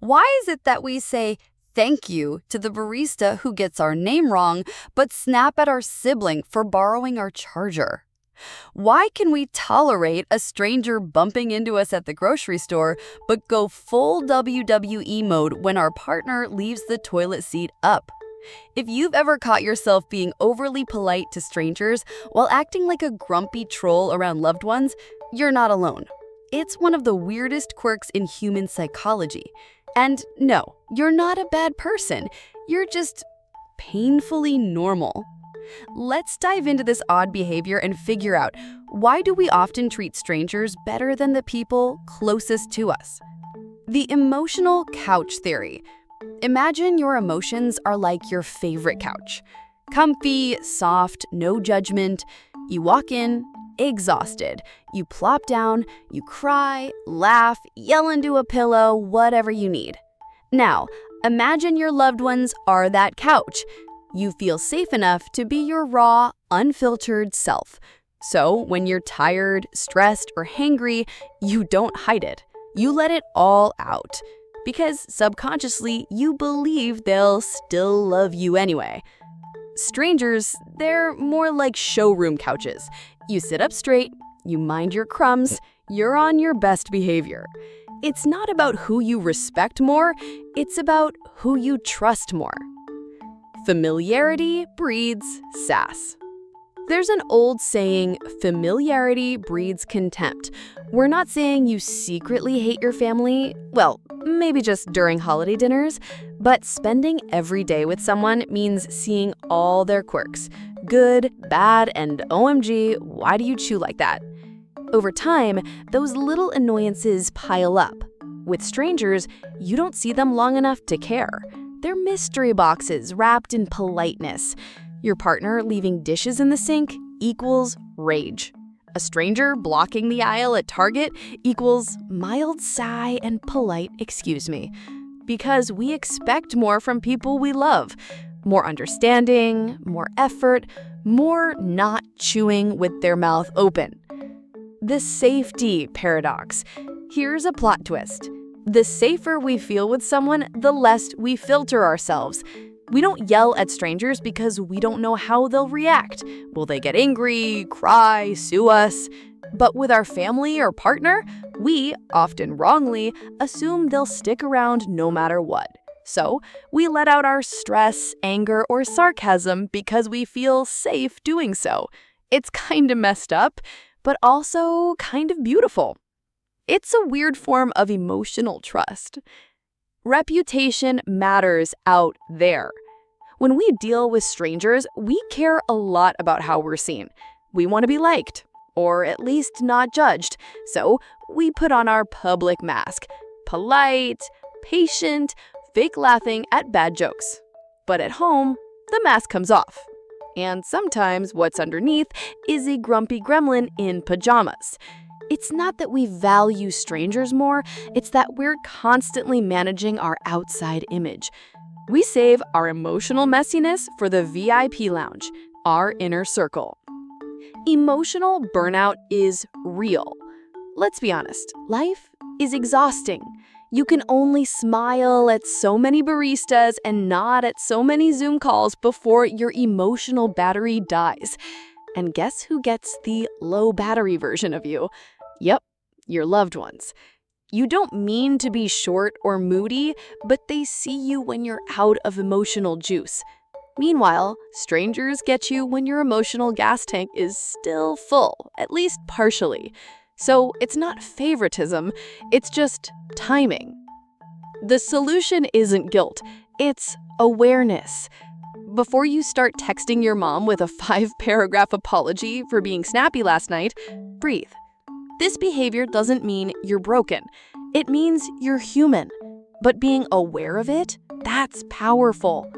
Why is it that we say thank you to the barista who gets our name wrong, but snap at our sibling for borrowing our charger? Why can we tolerate a stranger bumping into us at the grocery store, but go full WWE mode when our partner leaves the toilet seat up? If you've ever caught yourself being overly polite to strangers while acting like a grumpy troll around loved ones, you're not alone. It's one of the weirdest quirks in human psychology. And no, you're not a bad person. You're just painfully normal. Let's dive into this odd behavior and figure out, why do we often treat strangers better than the people closest to us? The emotional couch theory. Imagine your emotions are like your favorite couch. Comfy, soft, no judgment. You walk in, exhausted. You plop down, you cry, laugh, yell into a pillow, whatever you need. Now, imagine your loved ones are that couch. You feel safe enough to be your raw, unfiltered self. So when you're tired, stressed, or hangry, you don't hide it. You let it all out. Because subconsciously, you believe they'll still love you anyway. Strangers, they're more like showroom couches. You sit up straight, you mind your crumbs, you're on your best behavior. It's not about who you respect more, it's about who you trust more. Familiarity breeds sass. There's an old saying, familiarity breeds contempt. We're not saying you secretly hate your family, well, maybe just during holiday dinners, but spending every day with someone means seeing all their quirks. Good, bad, and OMG, why do you chew like that? Over time, those little annoyances pile up. With strangers, you don't see them long enough to care. They're mystery boxes wrapped in politeness. Your partner leaving dishes in the sink equals rage. A stranger blocking the aisle at Target equals mild sigh and polite excuse me. Because we expect more from people we love. More understanding, more effort, more not chewing with their mouth open. The safety paradox. Here's a plot twist. The safer we feel with someone, the less we filter ourselves. We don't yell at strangers because we don't know how they'll react. Will they get angry, cry, sue us? But with our family or partner, we, often wrongly, assume they'll stick around no matter what. So, we let out our stress, anger, or sarcasm because we feel safe doing so. It's kinda messed up, but also kind of beautiful. It's a weird form of emotional trust. Reputation matters out there. When we deal with strangers, we care a lot about how we're seen. We want to be liked, or at least not judged, so we put on our public mask. Polite, patient, fake laughing at bad jokes. But at home, the mask comes off. And sometimes what's underneath is a grumpy gremlin in pajamas. It's not that we value strangers more, it's that we're constantly managing our outside image. We save our emotional messiness for the VIP lounge, our inner circle. Emotional burnout is real. Let's be honest, life is exhausting. You can only smile at so many baristas and nod at so many Zoom calls before your emotional battery dies. And guess who gets the low battery version of you? Yep, your loved ones. You don't mean to be short or moody, but they see you when you're out of emotional juice. Meanwhile, strangers get you when your emotional gas tank is still full, at least partially. So it's not favoritism, it's just timing. The solution isn't guilt, it's awareness. Before you start texting your mom with a 5-paragraph apology for being snappy last night, breathe. This behavior doesn't mean you're broken. It means you're human. But being aware of it, that's powerful.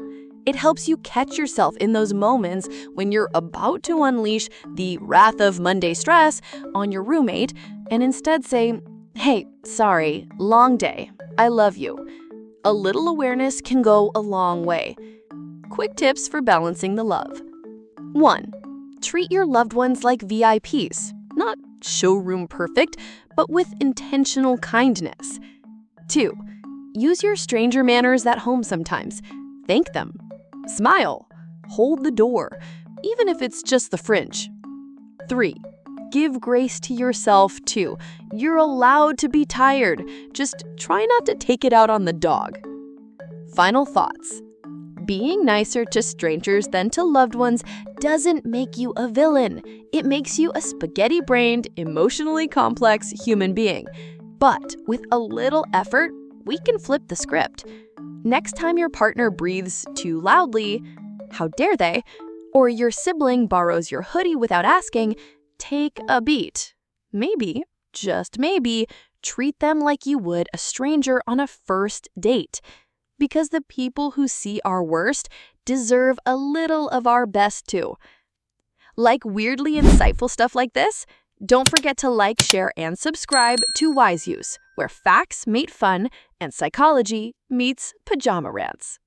It helps you catch yourself in those moments when you're about to unleash the wrath of Monday stress on your roommate and instead say, "Hey, sorry, long day. I love you." A little awareness can go a long way. Quick tips for balancing the love. 1. Treat your loved ones like VIPs. Not showroom perfect, but with intentional kindness. 2. use your stranger manners at home sometimes. Thank them. Smile. Hold the door, even if it's just the fringe. 3. Give grace to yourself, too. You're allowed to be tired. Just try not to take it out on the dog. Final thoughts. Being nicer to strangers than to loved ones doesn't make you a villain. It makes you a spaghetti-brained, emotionally complex human being. But with a little effort, we can flip the script. Next time your partner breathes too loudly, how dare they? Or your sibling borrows your hoodie without asking, take a beat. Maybe, just maybe, treat them like you would a stranger on a first date. Because the people who see our worst deserve a little of our best too. Like weirdly insightful stuff like this? Don't forget to like, share, and subscribe to Wiseuse, where facts meet fun and psychology meets pajama rants.